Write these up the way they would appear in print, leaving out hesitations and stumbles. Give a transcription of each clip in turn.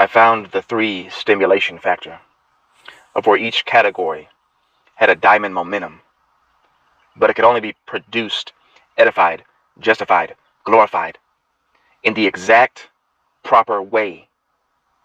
I found the 3 stimulation factor of where each category had a diamond momentum, but it could only be produced, edified, justified, glorified in the exact proper way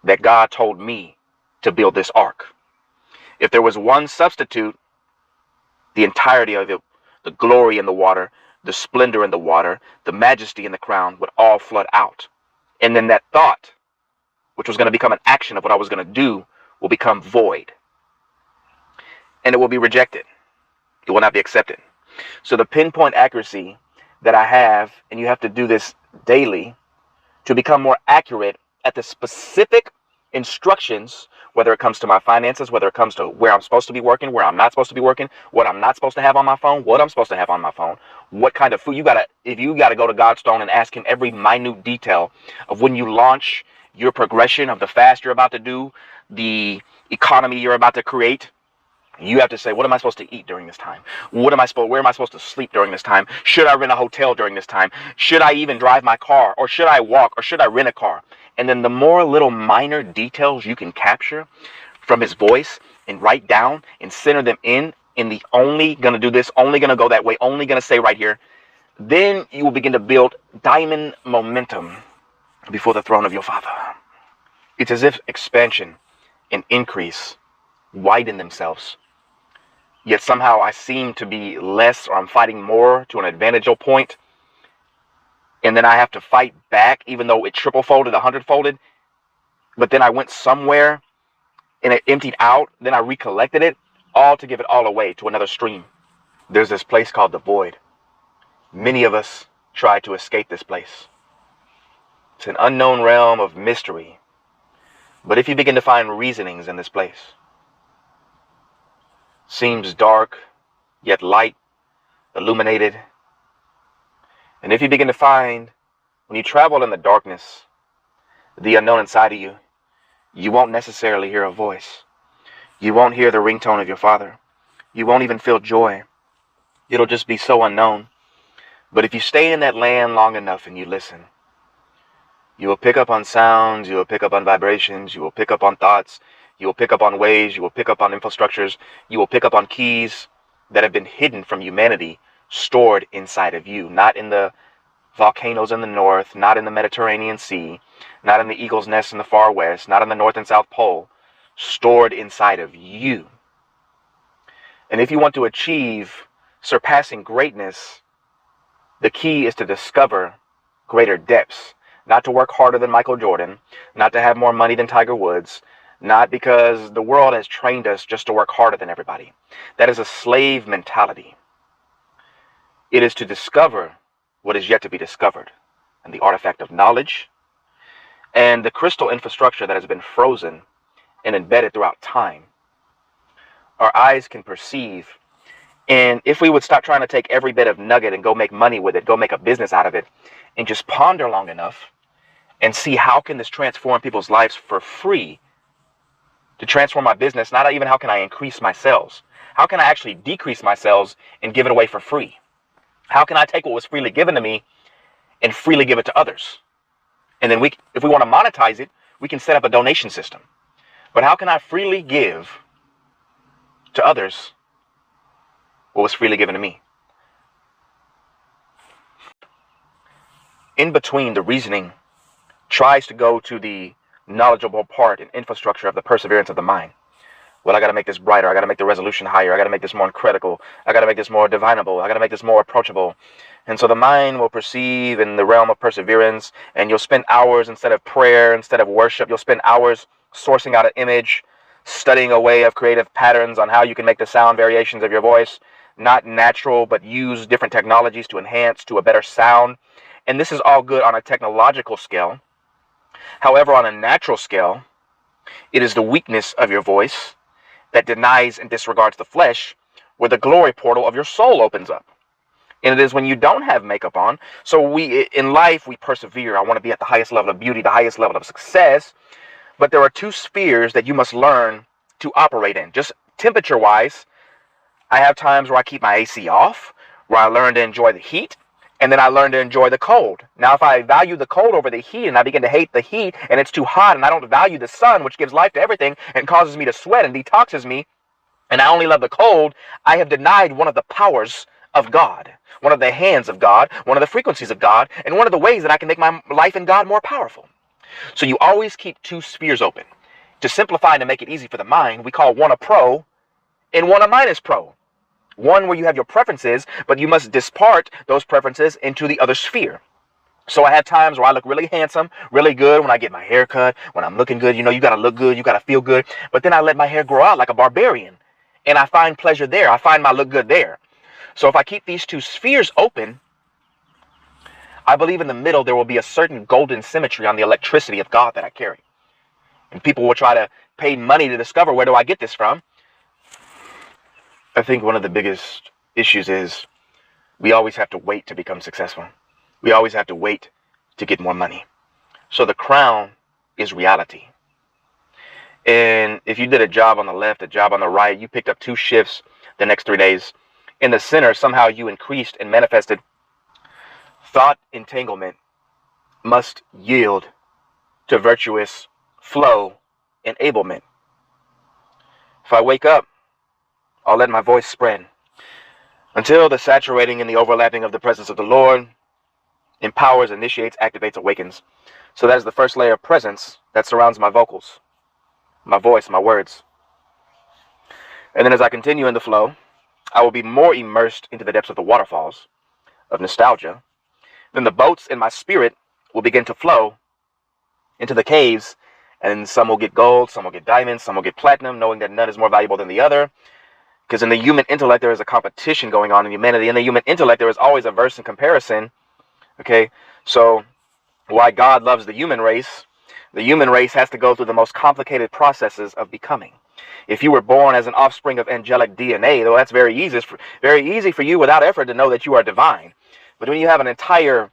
that God told me to build this ark. If there was one substitute, the entirety of it, the glory in the water, the splendor in the water, the majesty in the crown would all flood out. And then that thought, which was going to become an action of what I was going to do, will become void. And it will be rejected. It will not be accepted. So the pinpoint accuracy that I have, and you have to do this daily to become more accurate at the specific instructions, whether it comes to my finances, whether it comes to where I'm supposed to be working, where I'm not supposed to be working, what I'm not supposed to have on my phone, what I'm supposed to have on my phone, what kind of food if you gotta go to God's throne and ask him every minute detail of when you launch your progression of the fast you're about to do, the economy you're about to create. You have to say, what am I supposed to eat during this time? Where am I supposed to sleep during this time? Should I rent a hotel during this time? Should I even drive my car? Or should I walk? Or should I rent a car? And then the more little minor details you can capture from his voice and write down and center them in the only going to do this, only going to go that way, only going to say right here, then you will begin to build diamond momentum before the throne of your Father. It's as if expansion and increase widen themselves. Yet somehow I seem to be less, or I'm fighting more to an advantageal point. And then I have to fight back, even though it triple folded, 100-folded. But then I went somewhere and it emptied out. Then I recollected it, all to give it all away to another stream. There's this place called the void. Many of us try to escape this place. It's an unknown realm of mystery. But if you begin to find reasonings in this place, seems dark, yet light, illuminated. And if you begin to find, when you travel in the darkness, the unknown inside of you, you won't necessarily hear a voice. You won't hear the ringtone of your Father. You won't even feel joy. It'll just be so unknown. But if you stay in that land long enough and you listen, you will pick up on sounds, you will pick up on vibrations, you will pick up on thoughts, you will pick up on ways, you will pick up on infrastructures, you will pick up on keys that have been hidden from humanity, stored inside of you, not in the volcanoes in the north, not in the Mediterranean Sea, not in the eagle's nest in the far west, not in the North and South Pole, stored inside of you. And if you want to achieve surpassing greatness, the key is to discover greater depths, not to work harder than Michael Jordan, not to have more money than Tiger Woods, not because the world has trained us just to work harder than everybody. That is a slave mentality. It is to discover what is yet to be discovered, and the artifact of knowledge, and the crystal infrastructure that has been frozen and embedded throughout time. Our eyes can perceive, and if we would stop trying to take every bit of nugget and go make money with it, go make a business out of it, and just ponder long enough and see how can this transform people's lives for free, to transform my business, not even how can I increase my sales, how can I actually decrease my sales and give it away for free? How can I take what was freely given to me and freely give it to others? And then if we want to monetize it, we can set up a donation system. But how can I freely give to others what was freely given to me? In between, the reasoning tries to go to the knowledgeable part and infrastructure of the perseverance of the mind. Well, I got to make this brighter. I got to make the resolution higher. I got to make this more critical. I got to make this more divinable. I got to make this more approachable. And so the mind will perceive in the realm of perseverance, and you'll spend hours instead of prayer, instead of worship. You'll spend hours sourcing out an image, studying a way of creative patterns on how you can make the sound variations of your voice not natural, but use different technologies to enhance to a better sound. And this is all good on a technological scale. However, on a natural scale, it is the weakness of your voice that denies and disregards the flesh, where the glory portal of your soul opens up. And it is when you don't have makeup on. So in life, we persevere. I want to be at the highest level of beauty, the highest level of success. But there are 2 spheres that you must learn to operate in. Just temperature-wise, I have times where I keep my AC off, where I learn to enjoy the heat. And then I learned to enjoy the cold. Now, if I value the cold over the heat and I begin to hate the heat and it's too hot and I don't value the sun, which gives life to everything and causes me to sweat and detoxes me, and I only love the cold, I have denied one of the powers of God, one of the hands of God, one of the frequencies of God, and one of the ways that I can make my life in God more powerful. So you always keep two spheres open. To simplify and to make it easy for the mind, we call one a pro and one a minus pro. One where you have your preferences, but you must dispart those preferences into the other sphere. So I have times where I look really handsome, really good when I get my hair cut, when I'm looking good. You know, you got to look good, you got to feel good. But then I let my hair grow out like a barbarian. And I find pleasure there. I find my look good there. So if I keep these two spheres open, I believe in the middle there will be a certain golden symmetry on the electricity of God that I carry. And people will try to pay money to discover, where do I get this from? I think one of the biggest issues is we always have to wait to become successful. We always have to wait to get more money. So the crown is reality. And if you did a job on the left, a job on the right, you picked up 2 shifts the next 3 days. In the center, somehow you increased and manifested. Thought entanglement must yield to virtuous flow enablement. If I wake up, I'll let my voice spread until the saturating and the overlapping of the presence of the Lord empowers, initiates, activates, awakens. So that is the first layer of presence that surrounds my vocals, my voice, my words. And then as I continue in the flow, I will be more immersed into the depths of the waterfalls of nostalgia. Then the boats in my spirit will begin to flow into the caves, and some will get gold, some will get diamonds, some will get platinum, knowing that none is more valuable than the other. Because in the human intellect, there is a competition going on in humanity. In the human intellect, there is always a verse in comparison. Okay, so why God loves the human race has to go through the most complicated processes of becoming. If you were born as an offspring of angelic DNA, though that's very easy for you without effort to know that you are divine. But when you have an entire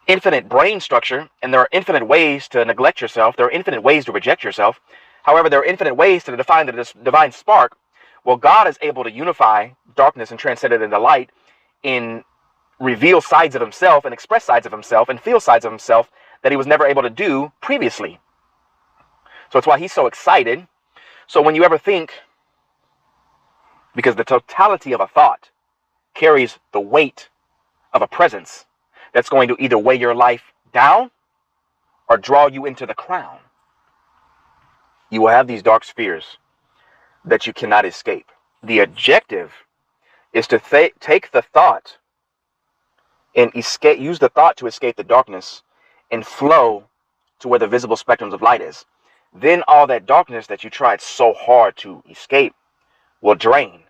infinite brain structure, and there are infinite ways to neglect yourself, there are infinite ways to reject yourself. However, there are infinite ways to define the divine spark. Well, God is able to unify darkness and transcend it into light, in reveal sides of himself and express sides of himself and feel sides of himself that he was never able to do previously. So it's why he's so excited. So when you ever think, because the totality of a thought carries the weight of a presence that's going to either weigh your life down or draw you into the crown, you will have these dark spheres that you cannot escape. The objective is to take the thought and use the thought to escape the darkness and flow to where the visible spectrums of light is. Then all that darkness that you tried so hard to escape will drain,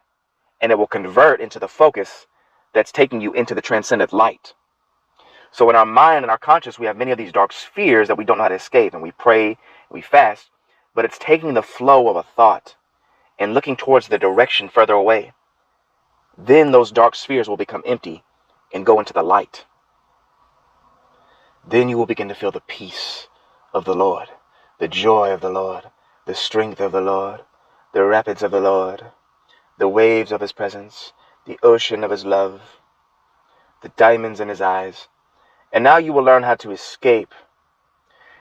and it will convert into the focus that's taking you into the transcendent light. So in our mind and our conscious, we have many of these dark spheres that we don't know how to escape, and we pray, and we fast, but it's taking the flow of a thought and looking towards the direction further away. Then those dark spheres will become empty and go into the light. Then you will begin to feel the peace of the Lord, the joy of the Lord, the strength of the Lord, the rapids of the Lord, the waves of his presence, the ocean of his love, the diamonds in his eyes. And now you will learn how to escape,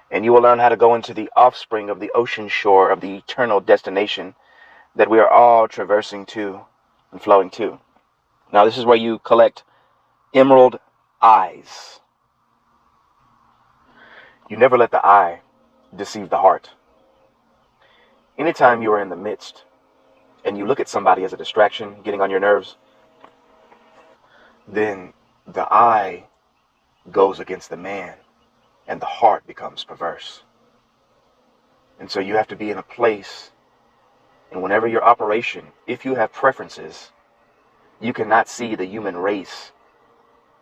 and you will learn how to go into the offspring of the ocean shore of the eternal destination that we are all traversing to and flowing to. Now this is where you collect emerald eyes. You never let the eye deceive the heart. Anytime you are in the midst and you look at somebody as a distraction, getting on your nerves, then the eye goes against the man and the heart becomes perverse. And so you have to be in a place, and whenever your operation, if you have preferences, you cannot see the human race,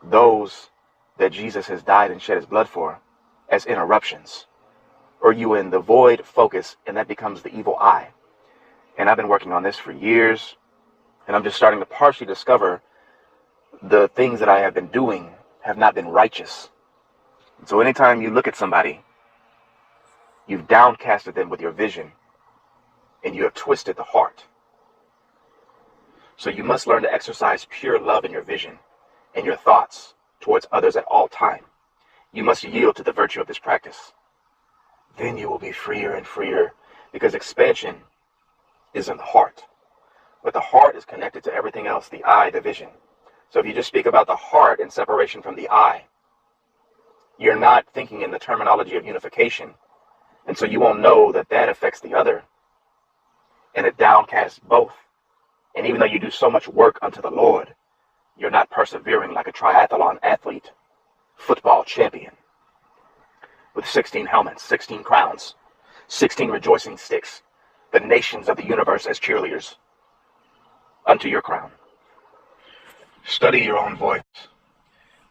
those that Jesus has died and shed his blood for, as interruptions. Or you in the void focus, and that becomes the evil eye. And I've been working on this for years, and I'm just starting to partially discover the things that I have been doing have not been righteous. And so anytime you look at somebody, you've downcasted them with your vision, and you have twisted the heart. So you must learn to exercise pure love in your vision. and your thoughts towards others at all time. You must yield to the virtue of this practice. Then you will be freer and freer, because expansion is in the heart. But the heart is connected to everything else, the eye, the vision. So if you just speak about the heart in separation from the eye, you're not thinking in the terminology of unification. And so you won't know that that affects the other. And it downcasts both. And even though you do so much work unto the Lord, you're not persevering like a triathlon athlete, football champion, with 16 helmets, 16 crowns, 16 rejoicing sticks, the nations of the universe as cheerleaders unto your crown. Study your own voice.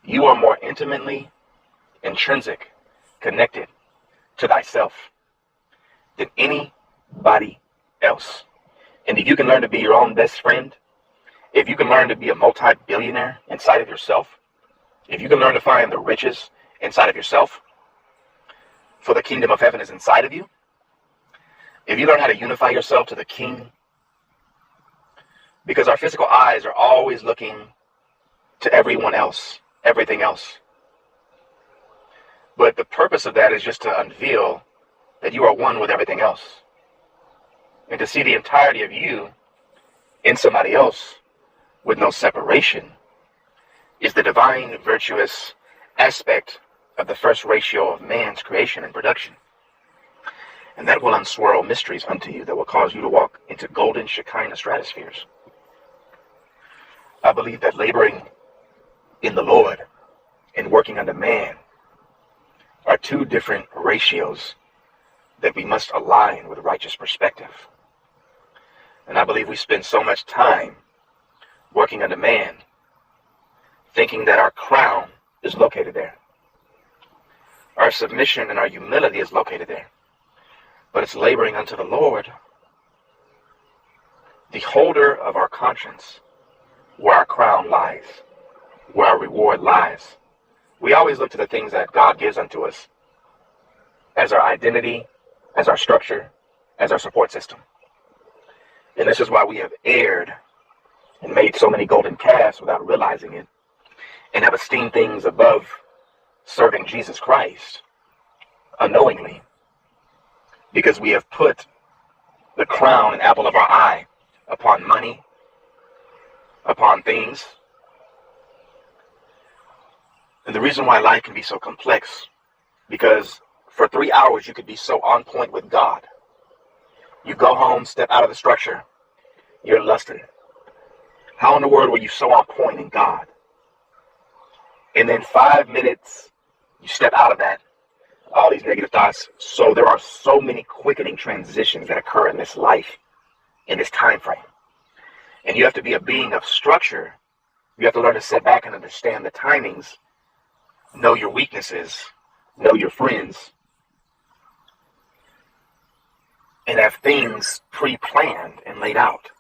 You are more intimately intrinsic, connected to thyself than anybody else. And if you can learn to be your own best friend, if you can learn to be a multi-billionaire inside of yourself, if you can learn to find the riches inside of yourself, for the kingdom of heaven is inside of you, if you learn how to unify yourself to the King, because our physical eyes are always looking to everyone else, everything else. But the purpose of that is just to unveil that you are one with everything else. And to see the entirety of you in somebody else with no separation is the divine virtuous aspect of the first ratio of man's creation and production. And that will unswirl mysteries unto you that will cause you to walk into golden Shekinah stratospheres. I believe that laboring in the Lord and working under man are two different ratios that we must align with righteous perspective. And I believe we spend so much time working under man, thinking that our crown is located there. Our submission and our humility is located there. But it's laboring unto the Lord, the holder of our conscience, where our crown lies, where our reward lies. We always look to the things that God gives unto us as our identity, as our structure, as our support system. And this is why we have erred and made so many golden calves without realizing it, and have esteemed things above serving Jesus Christ unknowingly, because we have put the crown and apple of our eye upon money, upon things. And the reason why life can be so complex, because for 3 hours you could be so on point with God. You go home, step out of the structure, you're lusting. How in the world were you so on point in God? And then 5 minutes, you step out of that, all these negative thoughts. So there are so many quickening transitions that occur in this life, in this time frame. And you have to be a being of structure. You have to learn to sit back and understand the timings, know your weaknesses, know your friends, and have things pre-planned and laid out.